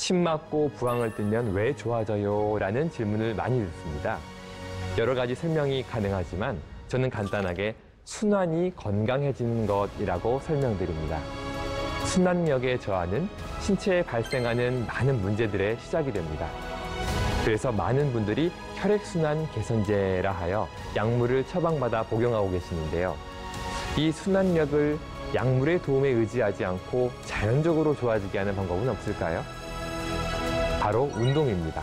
침 맞고 부항을 뜨면 왜 좋아져요? 라는 질문을 많이 듣습니다. 여러 가지 설명이 가능하지만 저는 간단하게 순환이 건강해지는 것이라고 설명드립니다. 순환력의 저하는 신체에 발생하는 많은 문제들의 시작이 됩니다. 그래서 많은 분들이 혈액순환 개선제라 하여 약물을 처방받아 복용하고 계시는데요. 이 순환력을 약물의 도움에 의지하지 않고 자연적으로 좋아지게 하는 방법은 없을까요? 바로 운동입니다.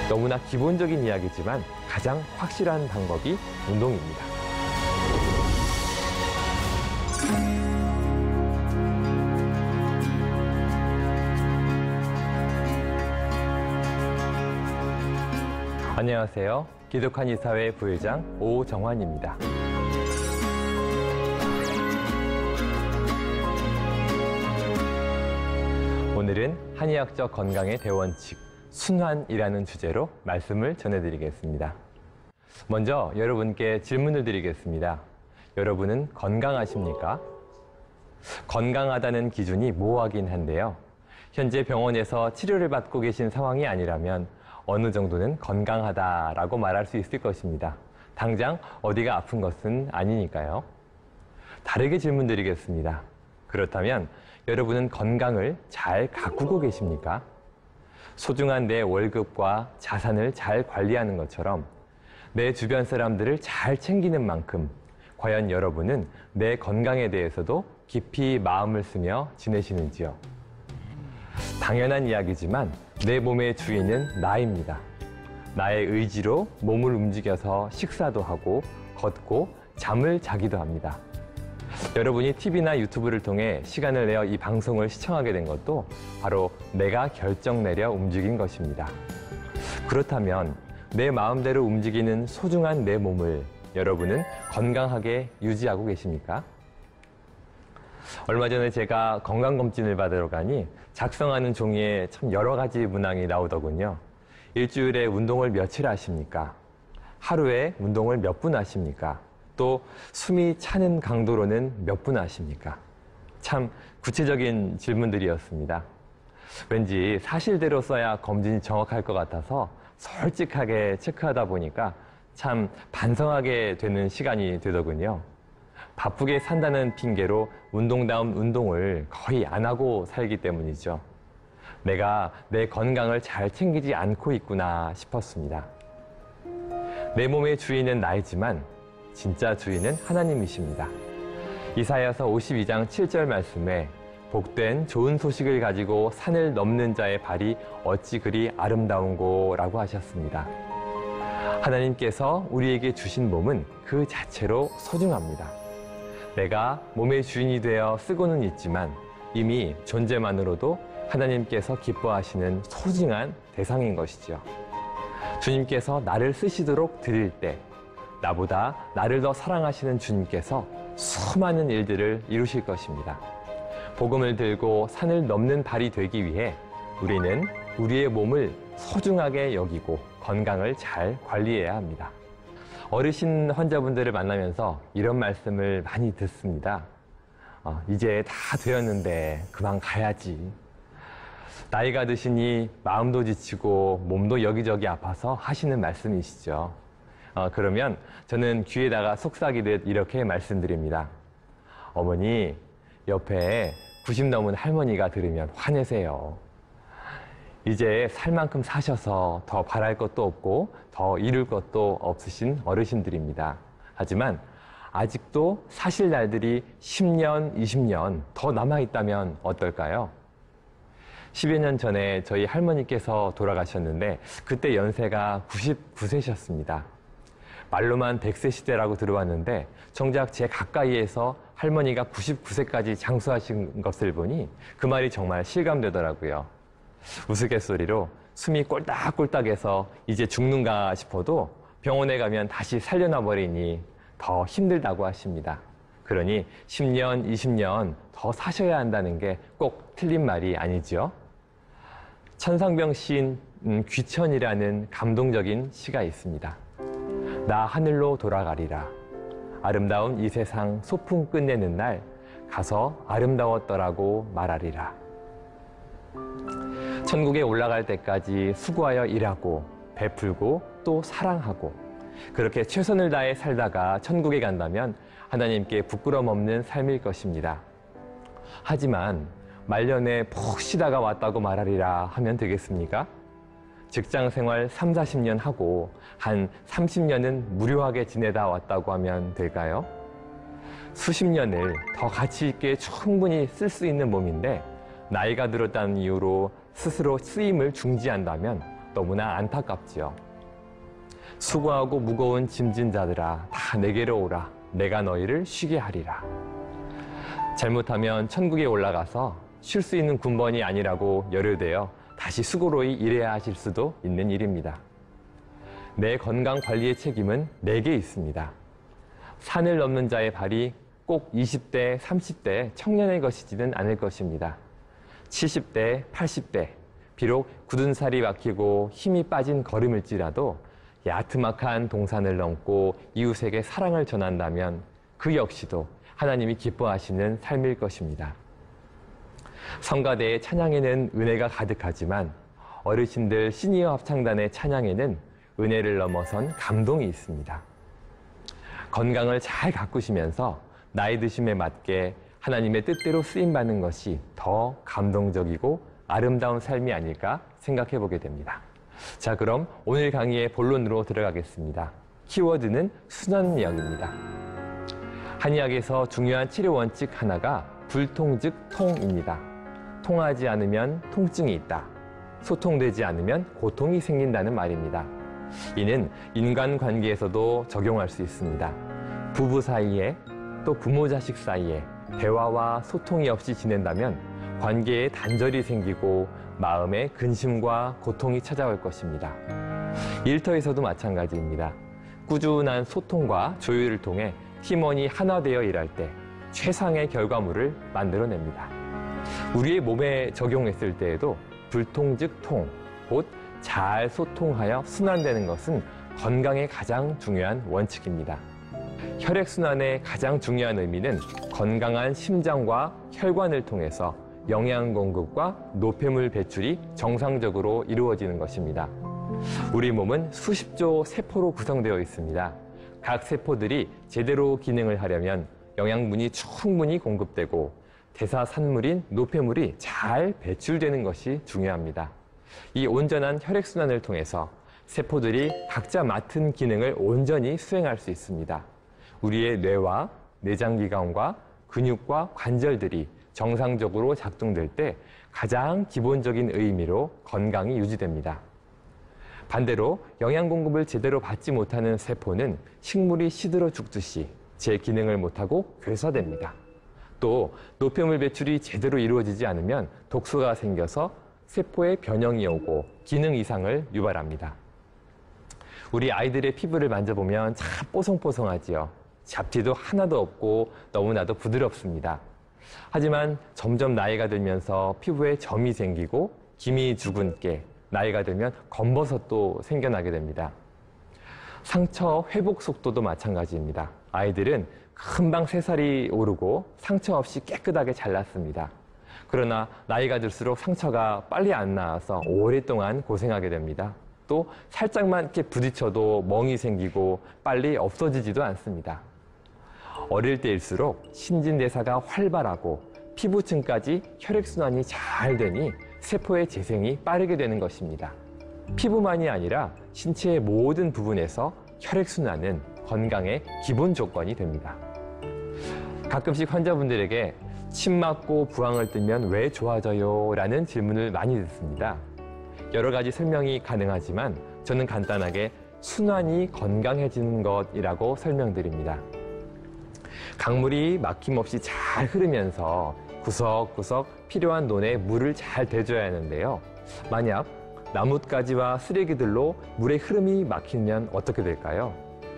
너무나 기본적인 이야기지만 가장 확실한 방법이 운동입니다. 안녕하세요. 기독한 이사회 부회장 오정환입니다. 오늘은 한의학적 건강의 대원칙, 순환이라는 주제로 말씀을 전해드리겠습니다. 먼저 여러분께 질문을 드리겠습니다. 여러분은 건강하십니까? 건강하다는 기준이 모호하긴 한데요. 현재 병원에서 치료를 받고 계신 상황이 아니라면 어느 정도는 건강하다라고 말할 수 있을 것입니다. 당장 어디가 아픈 것은 아니니까요. 다르게 질문드리겠습니다. 그렇다면 여러분은 건강을 잘 가꾸고 계십니까? 소중한 내 월급과 자산을 잘 관리하는 것처럼 내 주변 사람들을 잘 챙기는 만큼 과연 여러분은 내 건강에 대해서도 깊이 마음을 쓰며 지내시는지요? 당연한 이야기지만 내 몸의 주인은 나입니다. 나의 의지로 몸을 움직여서 식사도 하고 걷고 잠을 자기도 합니다. 여러분이 TV나 유튜브를 통해 시간을 내어 이 방송을 시청하게 된 것도 바로 내가 결정 내려 움직인 것입니다. 그렇다면 내 마음대로 움직이는 소중한 내 몸을 여러분은 건강하게 유지하고 계십니까? 얼마 전에 제가 건강검진을 받으러 가니 작성하는 종이에 참 여러 가지 문항이 나오더군요. 일주일에 운동을 며칠 하십니까? 하루에 운동을 몇 분 하십니까? 또 숨이 차는 강도로는 몇 분 하십니까? 참 구체적인 질문들이었습니다. 왠지 사실대로 써야 검진이 정확할 것 같아서 솔직하게 체크하다 보니까 참 반성하게 되는 시간이 되더군요. 바쁘게 산다는 핑계로 운동다운 운동을 거의 안 하고 살기 때문이죠. 내가 내 건강을 잘 챙기지 않고 있구나 싶었습니다. 내 몸의 주인은 나이지만 진짜 주인은 하나님이십니다. 이사야서 52장 7절 말씀에 복된 좋은 소식을 가지고 산을 넘는 자의 발이 어찌 그리 아름다운고 라고 하셨습니다. 하나님께서 우리에게 주신 몸은 그 자체로 소중합니다. 내가 몸의 주인이 되어 쓰고는 있지만 이미 존재만으로도 하나님께서 기뻐하시는 소중한 대상인 것이죠. 주님께서 나를 쓰시도록 드릴 때 나보다 나를 더 사랑하시는 주님께서 수많은 일들을 이루실 것입니다. 복음을 들고 산을 넘는 발이 되기 위해 우리는 우리의 몸을 소중하게 여기고 건강을 잘 관리해야 합니다. 어르신 환자분들을 만나면서 이런 말씀을 많이 듣습니다. 이제 다 되었는데 그만 가야지. 나이가 드시니 마음도 지치고 몸도 여기저기 아파서 하시는 말씀이시죠. 그러면 저는 귀에다가 속삭이듯 이렇게 말씀드립니다. 어머니, 옆에 90 넘은 할머니가 들으면 화내세요. 이제 살 만큼 사셔서 더 바랄 것도 없고 더 이룰 것도 없으신 어르신들입니다. 하지만 아직도 사실 날들이 10년, 20년 더 남아있다면 어떨까요? 10여 년 전에 저희 할머니께서 돌아가셨는데 그때 연세가 99세셨습니다. 말로만 100세 시대라고 들어왔는데 정작 제 가까이에서 할머니가 99세까지 장수하신 것을 보니 그 말이 정말 실감되더라고요. 우스갯소리로 숨이 꼴딱꼴딱해서 이제 죽는가 싶어도 병원에 가면 다시 살려놔 버리니 더 힘들다고 하십니다. 그러니 10년, 20년 더 사셔야 한다는 게 꼭 틀린 말이 아니죠. 천상병 시인 귀천이라는 감동적인 시가 있습니다. 나 하늘로 돌아가리라. 아름다운 이 세상 소풍 끝내는 날 가서 아름다웠더라고 말하리라. 천국에 올라갈 때까지 수고하여 일하고 베풀고 또 사랑하고 그렇게 최선을 다해 살다가 천국에 간다면 하나님께 부끄럼 없는 삶일 것입니다. 하지만 말년에 푹 쉬다가 왔다고 말하리라 하면 되겠습니까? 직장 생활 3, 40년 하고 한 30년은 무료하게 지내다 왔다고 하면 될까요? 수십 년을 더 가치 있게 충분히 쓸 수 있는 몸인데 나이가 들었다는 이유로 스스로 쓰임을 중지한다면 너무나 안타깝지요. 수고하고 무거운 짐진 자들아 다 내게로 오라. 내가 너희를 쉬게 하리라. 잘못하면 천국에 올라가서 쉴 수 있는 군번이 아니라고 열흘되어 다시 수고로이 일해야 하실 수도 있는 일입니다. 내 건강 관리의 책임은 내게 있습니다. 산을 넘는 자의 발이 꼭 20대, 30대 청년의 것이지는 않을 것입니다. 70대, 80대, 비록 굳은 살이 막히고 힘이 빠진 걸음일지라도 야트막한 동산을 넘고 이웃에게 사랑을 전한다면 그 역시도 하나님이 기뻐하시는 삶일 것입니다. 성가대의 찬양에는 은혜가 가득하지만 어르신들 시니어 합창단의 찬양에는 은혜를 넘어선 감동이 있습니다. 건강을 잘 가꾸시면서 나이 드심에 맞게 하나님의 뜻대로 쓰임받는 것이 더 감동적이고 아름다운 삶이 아닐까 생각해 보게 됩니다. 자, 그럼 오늘 강의의 본론으로 들어가겠습니다. 키워드는 순환약입니다. 한의학에서 중요한 치료 원칙 하나가 불통 즉 통입니다. 통하지 않으면 통증이 있다. 소통되지 않으면 고통이 생긴다는 말입니다. 이는 인간관계에서도 적용할 수 있습니다. 부부 사이에 또 부모 자식 사이에 대화와 소통이 없이 지낸다면 관계에 단절이 생기고 마음에 근심과 고통이 찾아올 것입니다. 일터에서도 마찬가지입니다. 꾸준한 소통과 조율을 통해 팀원이 하나 되어 일할 때 최상의 결과물을 만들어냅니다. 우리의 몸에 적용했을 때에도 불통 즉 통, 곧 잘 소통하여 순환되는 것은 건강의 가장 중요한 원칙입니다. 혈액순환의 가장 중요한 의미는 건강한 심장과 혈관을 통해서 영양 공급과 노폐물 배출이 정상적으로 이루어지는 것입니다. 우리 몸은 수십조 세포로 구성되어 있습니다. 각 세포들이 제대로 기능을 하려면 영양분이 충분히 공급되고 대사산물인 노폐물이 잘 배출되는 것이 중요합니다. 이 온전한 혈액순환을 통해서 세포들이 각자 맡은 기능을 온전히 수행할 수 있습니다. 우리의 뇌와 내장기관과 근육과 관절들이 정상적으로 작동될 때 가장 기본적인 의미로 건강이 유지됩니다. 반대로 영양 공급을 제대로 받지 못하는 세포는 식물이 시들어 죽듯이 제 기능을 못하고 괴사됩니다. 또 노폐물 배출이 제대로 이루어지지 않으면 독소가 생겨서 세포에 변형이 오고 기능 이상을 유발합니다. 우리 아이들의 피부를 만져보면 참 뽀송뽀송하지요. 잡티도 하나도 없고 너무나도 부드럽습니다. 하지만 점점 나이가 들면서 피부에 점이 생기고 기미 주근깨, 나이가 들면 검버섯도 생겨나게 됩니다. 상처 회복 속도도 마찬가지입니다. 아이들은 금방 새살이 오르고 상처 없이 깨끗하게 잘났습니다. 그러나 나이가 들수록 상처가 빨리 안 나와서 오랫동안 고생하게 됩니다. 또 살짝만 이렇게 부딪혀도 멍이 생기고 빨리 없어지지도 않습니다. 어릴 때일수록 신진대사가 활발하고 피부층까지 혈액순환이 잘 되니 세포의 재생이 빠르게 되는 것입니다. 피부만이 아니라 신체의 모든 부분에서 혈액순환은 건강의 기본 조건이 됩니다. 가끔씩 환자분들에게 침 맞고 부항을 뜨면 왜 좋아져요? 라는 질문을 많이 듣습니다. 여러 가지 설명이 가능하지만 저는 간단하게 순환이 건강해지는 것이라고 설명드립니다. 강물이 막힘없이 잘 흐르면서 구석구석 필요한 논에 물을 잘 대줘야 하는데요. 만약 나뭇가지와 쓰레기들로 물의 흐름이 막히면 어떻게 될까요?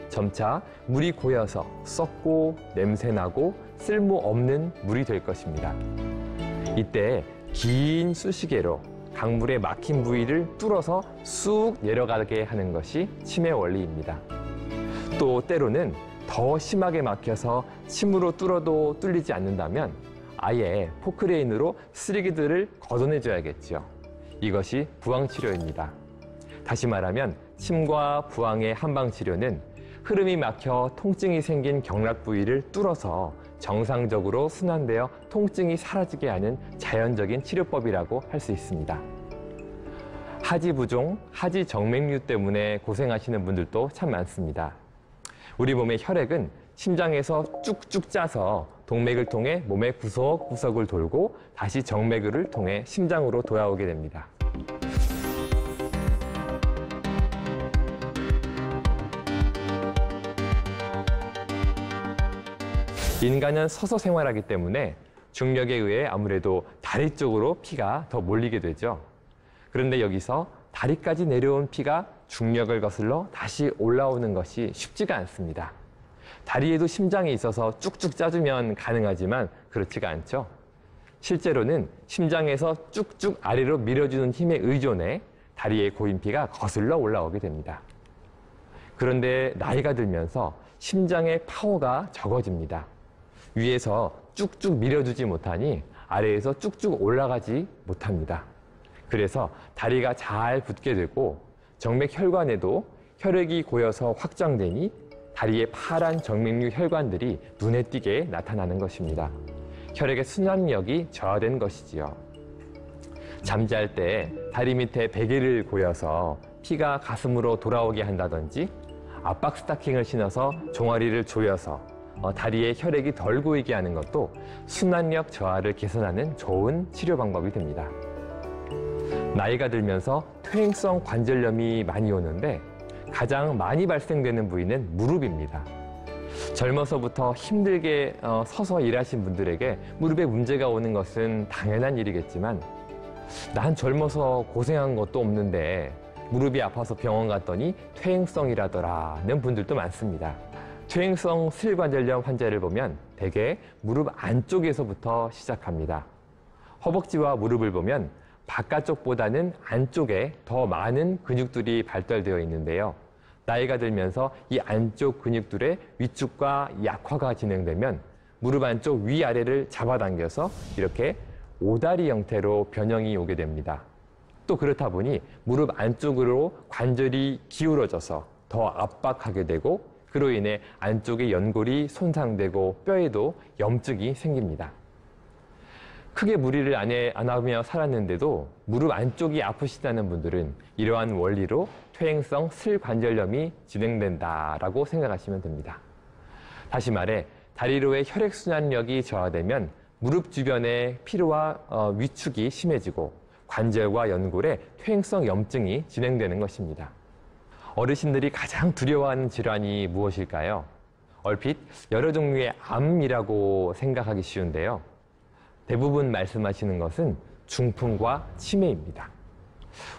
점차 물이 고여서 썩고 냄새나고 쓸모없는 물이 될 것입니다. 이때 긴 수시개로 강물의 막힌 부위를 뚫어서 쑥 내려가게 하는 것이 침의 원리입니다. 또 때로는 더 심하게 막혀서 침으로 뚫어도 뚫리지 않는다면 아예 포크레인으로 쓰레기들을 걷어내줘야겠죠. 이것이 부항치료입니다. 다시 말하면 침과 부항의 한방치료는 흐름이 막혀 통증이 생긴 경락 부위를 뚫어서 정상적으로 순환되어 통증이 사라지게 하는 자연적인 치료법이라고 할 수 있습니다. 하지부종, 하지정맥류 때문에 고생하시는 분들도 참 많습니다. 우리 몸의 혈액은 심장에서 쭉쭉 짜서 동맥을 통해 몸의 구석구석을 돌고 다시 정맥을 통해 심장으로 돌아오게 됩니다. 인간은 서서 생활하기 때문에 중력에 의해 아무래도 다리 쪽으로 피가 더 몰리게 되죠. 그런데 여기서 다리까지 내려온 피가 중력을 거슬러 다시 올라오는 것이 쉽지가 않습니다. 다리에도 심장이 있어서 쭉쭉 짜주면 가능하지만 그렇지가 않죠. 실제로는 심장에서 쭉쭉 아래로 밀어주는 힘에 의존해 다리에 고인 피가 거슬러 올라오게 됩니다. 그런데 나이가 들면서 심장의 파워가 적어집니다. 위에서 쭉쭉 밀어주지 못하니 아래에서 쭉쭉 올라가지 못합니다. 그래서 다리가 잘 붙게 되고 정맥 혈관에도 혈액이 고여서 확장되니 다리의 파란 정맥류 혈관들이 눈에 띄게 나타나는 것입니다. 혈액의 순환력이 저하된 것이지요. 잠잘 때 다리 밑에 베개를 고여서 피가 가슴으로 돌아오게 한다든지 압박 스타킹을 신어서 종아리를 조여서 다리에 혈액이 덜 고이게 하는 것도 순환력 저하를 개선하는 좋은 치료 방법이 됩니다. 나이가 들면서 퇴행성 관절염이 많이 오는데 가장 많이 발생되는 부위는 무릎입니다. 젊어서부터 힘들게 서서 일하신 분들에게 무릎에 문제가 오는 것은 당연한 일이겠지만 난 젊어서 고생한 것도 없는데 무릎이 아파서 병원 갔더니 퇴행성이라더라는 분들도 많습니다. 퇴행성 슬관절염 환자를 보면 대개 무릎 안쪽에서부터 시작합니다. 허벅지와 무릎을 보면 바깥쪽보다는 안쪽에 더 많은 근육들이 발달되어 있는데요. 나이가 들면서 이 안쪽 근육들의 위축과 약화가 진행되면 무릎 안쪽 위아래를 잡아당겨서 이렇게 오다리 형태로 변형이 오게 됩니다. 또 그렇다 보니 무릎 안쪽으로 관절이 기울어져서 더 압박하게 되고 그로 인해 안쪽의 연골이 손상되고 뼈에도 염증이 생깁니다. 크게 무리를 안 하며 살았는데도 무릎 안쪽이 아프시다는 분들은 이러한 원리로 퇴행성 슬관절염이 진행된다라고 생각하시면 됩니다. 다시 말해 다리로의 혈액순환력이 저하되면 무릎 주변의 피로와 위축이 심해지고 관절과 연골에 퇴행성 염증이 진행되는 것입니다. 어르신들이 가장 두려워하는 질환이 무엇일까요? 얼핏 여러 종류의 암이라고 생각하기 쉬운데요. 대부분 말씀하시는 것은 중풍과 치매입니다.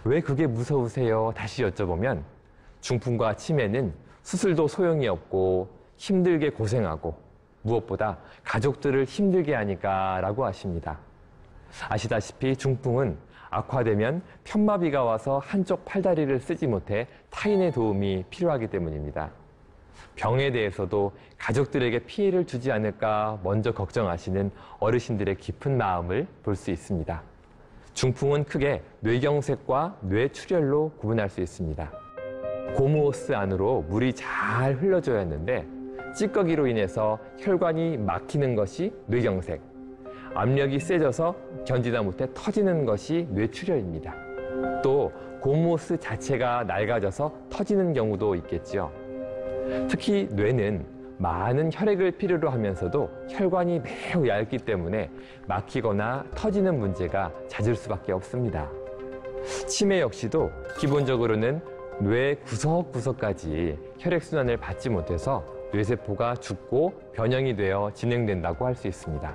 왜 그게 무서우세요? 다시 여쭤보면 중풍과 치매는 수술도 소용이 없고 힘들게 고생하고 무엇보다 가족들을 힘들게 하니까 라고 하십니다. 아시다시피 중풍은 악화되면 편마비가 와서 한쪽 팔다리를 쓰지 못해 타인의 도움이 필요하기 때문입니다. 병에 대해서도 가족들에게 피해를 주지 않을까 먼저 걱정하시는 어르신들의 깊은 마음을 볼 수 있습니다. 중풍은 크게 뇌경색과 뇌출혈로 구분할 수 있습니다. 고무호스 안으로 물이 잘 흘러줘야 했는데 찌꺼기로 인해서 혈관이 막히는 것이 뇌경색, 압력이 세져서 견디다 못해 터지는 것이 뇌출혈입니다. 또 고무호스 자체가 낡아져서 터지는 경우도 있겠죠. 특히 뇌는 많은 혈액을 필요로 하면서도 혈관이 매우 얇기 때문에 막히거나 터지는 문제가 잦을 수밖에 없습니다. 치매 역시도 기본적으로는 뇌 구석구석까지 혈액순환을 받지 못해서 뇌세포가 죽고 변형이 되어 진행된다고 할 수 있습니다.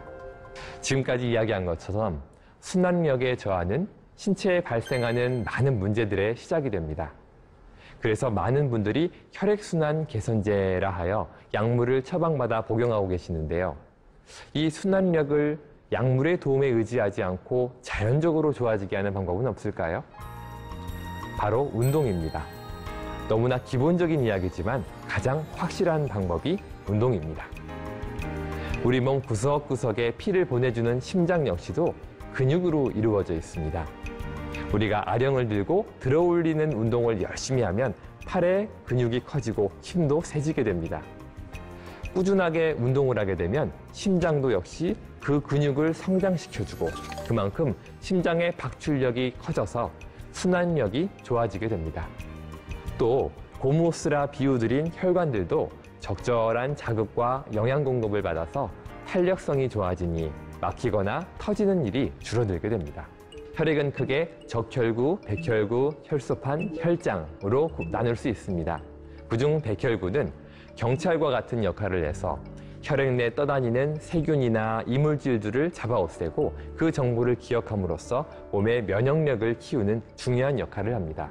지금까지 이야기한 것처럼 순환력의 저하는 신체에 발생하는 많은 문제들의 시작이 됩니다. 그래서 많은 분들이 혈액순환 개선제라 하여 약물을 처방받아 복용하고 계시는데요. 이 순환력을 약물의 도움에 의지하지 않고 자연적으로 좋아지게 하는 방법은 없을까요? 바로 운동입니다. 너무나 기본적인 이야기지만 가장 확실한 방법이 운동입니다. 우리 몸 구석구석에 피를 보내주는 심장 역시도 근육으로 이루어져 있습니다. 우리가 아령을 들고 들어올리는 운동을 열심히 하면 팔의 근육이 커지고 힘도 세지게 됩니다. 꾸준하게 운동을 하게 되면 심장도 역시 그 근육을 성장시켜주고 그만큼 심장의 박출력이 커져서 순환력이 좋아지게 됩니다. 또 고무스라 비우들인 혈관들도 적절한 자극과 영양 공급을 받아서 탄력성이 좋아지니 막히거나 터지는 일이 줄어들게 됩니다. 혈액은 크게 적혈구, 백혈구, 혈소판, 혈장으로 나눌 수 있습니다. 그중 백혈구는 경찰과 같은 역할을 해서 혈액 내 떠다니는 세균이나 이물질들을 잡아 없애고 그 정보를 기억함으로써 몸의 면역력을 키우는 중요한 역할을 합니다.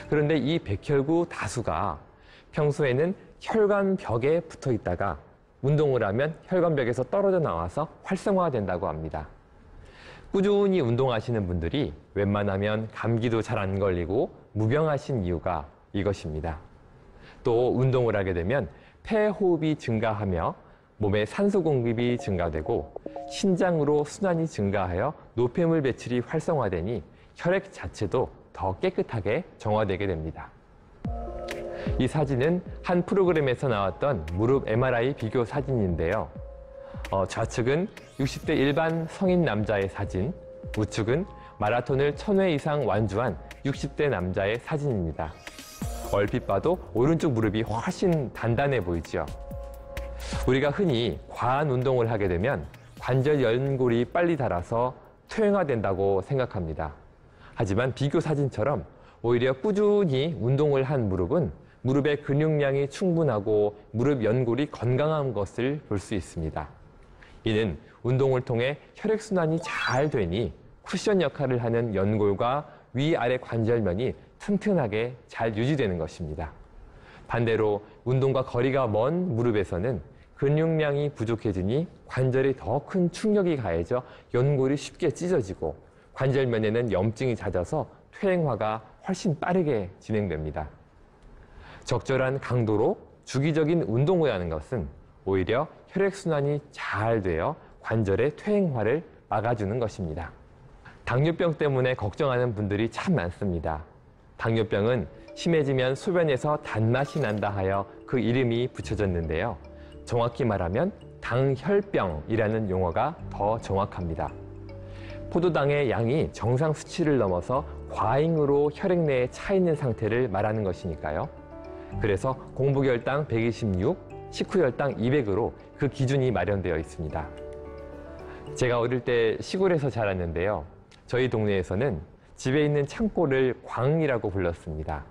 그런데 이 백혈구 다수가 평소에는 혈관벽에 붙어 있다가 운동을 하면 혈관벽에서 떨어져 나와서 활성화된다고 합니다. 꾸준히 운동하시는 분들이 웬만하면 감기도 잘 안 걸리고 무병하신 이유가 이것입니다. 또 운동을 하게 되면 폐호흡이 증가하며 몸의 산소 공급이 증가되고 신장으로 순환이 증가하여 노폐물 배출이 활성화되니 혈액 자체도 더 깨끗하게 정화되게 됩니다. 이 사진은 한 프로그램에서 나왔던 무릎 MRI 비교 사진인데요. 좌측은 60대 일반 성인 남자의 사진, 우측은 마라톤을 1000회 이상 완주한 60대 남자의 사진입니다. 얼핏 봐도 오른쪽 무릎이 훨씬 단단해 보이죠. 우리가 흔히 과한 운동을 하게 되면 관절 연골이 빨리 닳아서 퇴행화된다고 생각합니다. 하지만 비교 사진처럼 오히려 꾸준히 운동을 한 무릎은 무릎의 근육량이 충분하고 무릎 연골이 건강한 것을 볼 수 있습니다. 이는 운동을 통해 혈액순환이 잘 되니 쿠션 역할을 하는 연골과 위아래 관절면이 튼튼하게 잘 유지되는 것입니다. 반대로 운동과 거리가 먼 무릎에서는 근육량이 부족해지니 관절에 더 큰 충격이 가해져 연골이 쉽게 찢어지고 관절면에는 염증이 잦아서 퇴행화가 훨씬 빠르게 진행됩니다. 적절한 강도로 주기적인 운동을 하는 것은 오히려 혈액순환이 잘 되어 관절의 퇴행화를 막아주는 것입니다. 당뇨병 때문에 걱정하는 분들이 참 많습니다. 당뇨병은 심해지면 소변에서 단맛이 난다 하여 그 이름이 붙여졌는데요. 정확히 말하면 당혈병이라는 용어가 더 정확합니다. 포도당의 양이 정상 수치를 넘어서 과잉으로 혈액 내에 차 있는 상태를 말하는 것이니까요. 그래서 공복혈당 126, 식후혈당 200으로 그 기준이 마련되어 있습니다. 제가 어릴 때 시골에서 자랐는데요. 저희 동네에서는 집에 있는 창고를 광이라고 불렀습니다.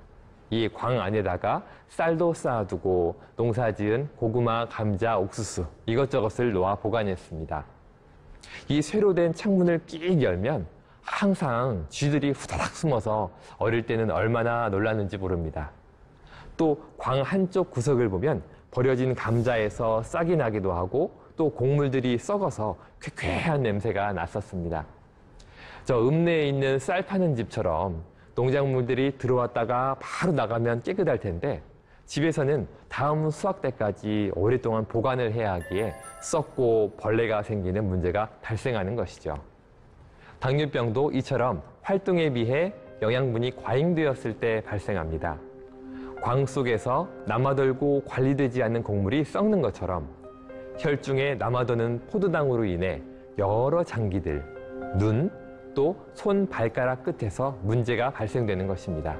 이 광 안에다가 쌀도 쌓아두고 농사지은 고구마, 감자, 옥수수 이것저것을 놓아 보관했습니다. 이 쇠로 된 창문을 끽 열면 항상 쥐들이 후다닥 숨어서 어릴 때는 얼마나 놀랐는지 모릅니다. 또 광 한쪽 구석을 보면 버려진 감자에서 싹이 나기도 하고 또 곡물들이 썩어서 쾌쾌한 냄새가 났었습니다. 저 읍내에 있는 쌀 파는 집처럼 농작물들이 들어왔다가 바로 나가면 깨끗할 텐데 집에서는 다음 수확 때까지 오랫동안 보관을 해야 하기에 썩고 벌레가 생기는 문제가 발생하는 것이죠. 당뇨병도 이처럼 활동에 비해 영양분이 과잉되었을 때 발생합니다. 광 속에서 남아돌고 관리되지 않는 곡물이 썩는 것처럼 혈중에 남아도는 포도당으로 인해 여러 장기들, 눈, 또 손, 발가락 끝에서 문제가 발생되는 것입니다.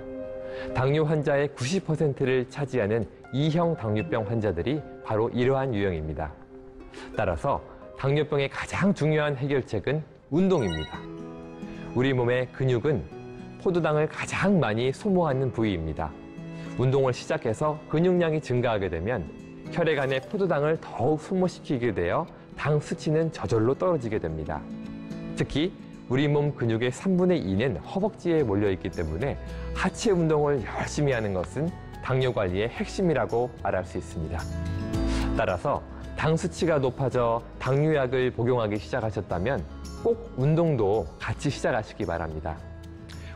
당뇨 환자의 90%를 차지하는 2형 당뇨병 환자들이 바로 이러한 유형입니다. 따라서 당뇨병의 가장 중요한 해결책은 운동입니다. 우리 몸의 근육은 포도당을 가장 많이 소모하는 부위입니다. 운동을 시작해서 근육량이 증가하게 되면 혈액 안에 포도당을 더욱 소모시키게 되어 당 수치는 저절로 떨어지게 됩니다. 특히 우리 몸 근육의 3분의 2는 허벅지에 몰려있기 때문에 하체 운동을 열심히 하는 것은 당뇨 관리의 핵심이라고 말할 수 있습니다. 따라서 당 수치가 높아져 당뇨약을 복용하기 시작하셨다면 꼭 운동도 같이 시작하시기 바랍니다.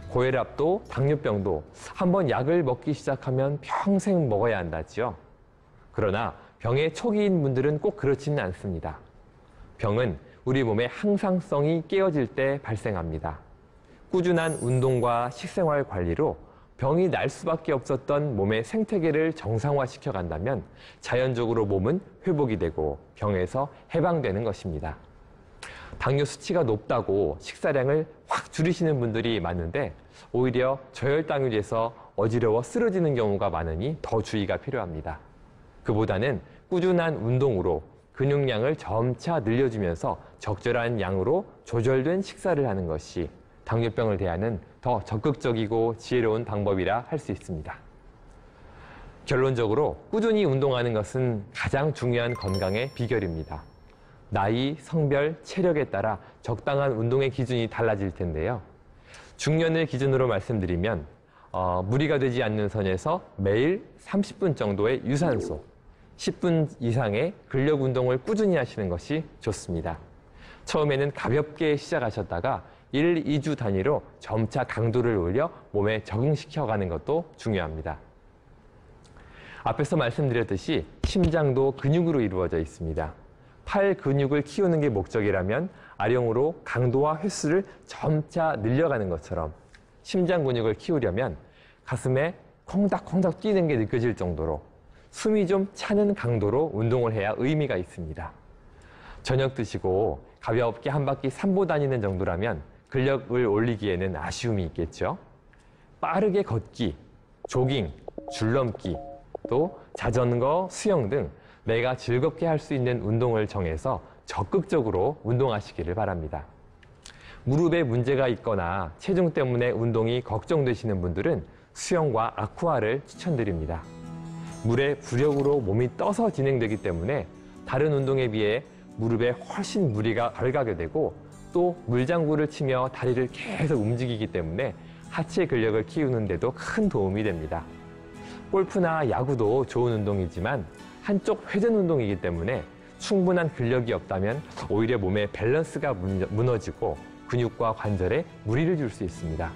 고혈압도 당뇨병도 한번 약을 먹기 시작하면 평생 먹어야 한다지요. 그러나 병의 초기인 분들은 꼭 그렇지는 않습니다. 병은 우리 몸의 항상성이 깨어질 때 발생합니다. 꾸준한 운동과 식생활 관리로 병이 날 수밖에 없었던 몸의 생태계를 정상화시켜 간다면 자연적으로 몸은 회복이 되고 병에서 해방되는 것입니다. 당뇨 수치가 높다고 식사량을 확 줄이시는 분들이 많은데 오히려 저혈당이 돼서 어지러워 쓰러지는 경우가 많으니 더 주의가 필요합니다. 그보다는 꾸준한 운동으로 근육량을 점차 늘려주면서 적절한 양으로 조절된 식사를 하는 것이 당뇨병을 대하는 더 적극적이고 지혜로운 방법이라 할 수 있습니다. 결론적으로 꾸준히 운동하는 것은 가장 중요한 건강의 비결입니다. 나이, 성별, 체력에 따라 적당한 운동의 기준이 달라질 텐데요. 중년을 기준으로 말씀드리면 무리가 되지 않는 선에서 매일 30분 정도의 유산소, 10분 이상의 근력 운동을 꾸준히 하시는 것이 좋습니다. 처음에는 가볍게 시작하셨다가 1, 2주 단위로 점차 강도를 올려 몸에 적응시켜가는 것도 중요합니다. 앞에서 말씀드렸듯이 심장도 근육으로 이루어져 있습니다. 팔 근육을 키우는 게 목적이라면 아령으로 강도와 횟수를 점차 늘려가는 것처럼 심장 근육을 키우려면 가슴에 콩닥콩닥 뛰는 게 느껴질 정도로 숨이 좀 차는 강도로 운동을 해야 의미가 있습니다. 저녁 드시고 가볍게 한 바퀴 산보 다니는 정도라면 근력을 올리기에는 아쉬움이 있겠죠. 빠르게 걷기, 조깅, 줄넘기, 또 자전거, 수영 등 내가 즐겁게 할 수 있는 운동을 정해서 적극적으로 운동하시기를 바랍니다. 무릎에 문제가 있거나 체중 때문에 운동이 걱정되시는 분들은 수영과 아쿠아를 추천드립니다. 물에 부력으로 몸이 떠서 진행되기 때문에 다른 운동에 비해 무릎에 훨씬 무리가 덜 가게 되고 또 물장구를 치며 다리를 계속 움직이기 때문에 하체 근력을 키우는 데도 큰 도움이 됩니다. 골프나 야구도 좋은 운동이지만 한쪽 회전 운동이기 때문에 충분한 근력이 없다면 오히려 몸의 밸런스가 무너지고 근육과 관절에 무리를 줄 수 있습니다.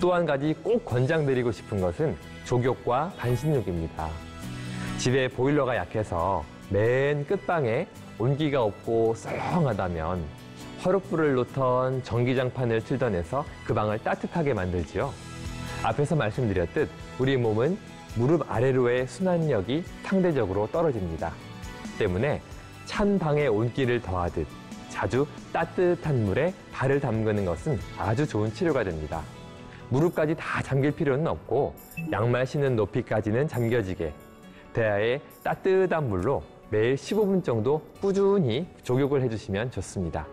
또 한 가지 꼭 권장드리고 싶은 것은 족욕과 반신욕입니다. 집에 보일러가 약해서 맨 끝방에 온기가 없고 썰렁하다면 화롯불을 놓던 전기장판을 틀던 해서 그 방을 따뜻하게 만들지요. 앞에서 말씀드렸듯 우리 몸은 무릎 아래로의 순환력이 상대적으로 떨어집니다. 때문에 찬 방에 온기를 더하듯 자주 따뜻한 물에 발을 담그는 것은 아주 좋은 치료가 됩니다. 무릎까지 다 잠길 필요는 없고 양말 신는 높이까지는 잠겨지게 대야에 따뜻한 물로 매일 15분 정도 꾸준히 족욕을 해주시면 좋습니다.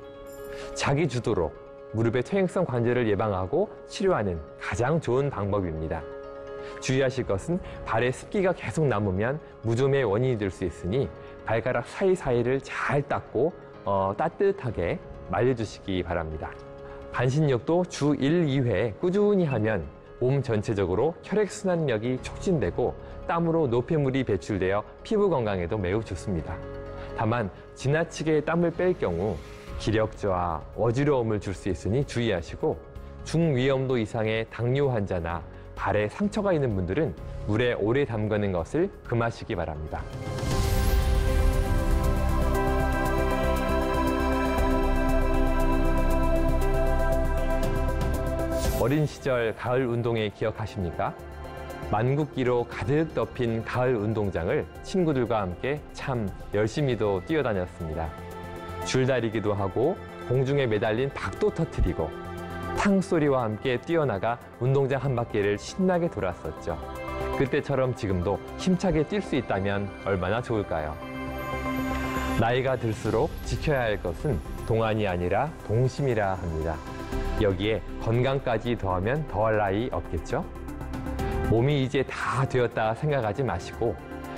자기 주도로 무릎의 퇴행성 관절을 예방하고 치료하는 가장 좋은 방법입니다. 주의하실 것은 발에 습기가 계속 남으면 무좀의 원인이 될 수 있으니 발가락 사이사이를 잘 닦고 따뜻하게 말려주시기 바랍니다. 반신욕도 주 1, 2회 꾸준히 하면 몸 전체적으로 혈액순환력이 촉진되고 땀으로 노폐물이 배출되어 피부 건강에도 매우 좋습니다. 다만 지나치게 땀을 뺄 경우 기력 저하, 어지러움을 줄 수 있으니 주의하시고 중위험도 이상의 당뇨 환자나 발에 상처가 있는 분들은 물에 오래 담그는 것을 금하시기 바랍니다. 어린 시절 가을 운동회 기억하십니까? 만국기로 가득 덮인 가을 운동장을 친구들과 함께 참 열심히도 뛰어다녔습니다. 줄다리기도 하고 공중에 매달린 박도 터뜨리고 탕 소리와 함께 뛰어나가 운동장 한 바퀴를 신나게 돌았었죠. 그때처럼 지금도 힘차게 뛸 수 있다면 얼마나 좋을까요? 나이가 들수록 지켜야 할 것은 동안이 아니라 동심이라 합니다. 여기에 건강까지 더하면 더할 나위 없겠죠? 몸이 이제 다 되었다 생각하지 마시고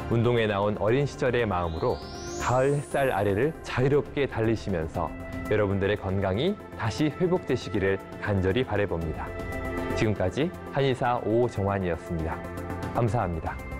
운동에 나온 어린 시절의 마음으로 가을 햇살 아래를 자유롭게 달리시면서 여러분들의 건강이 다시 회복되시기를 간절히 바라봅니다. 지금까지 한의사 오정환이었습니다. 감사합니다.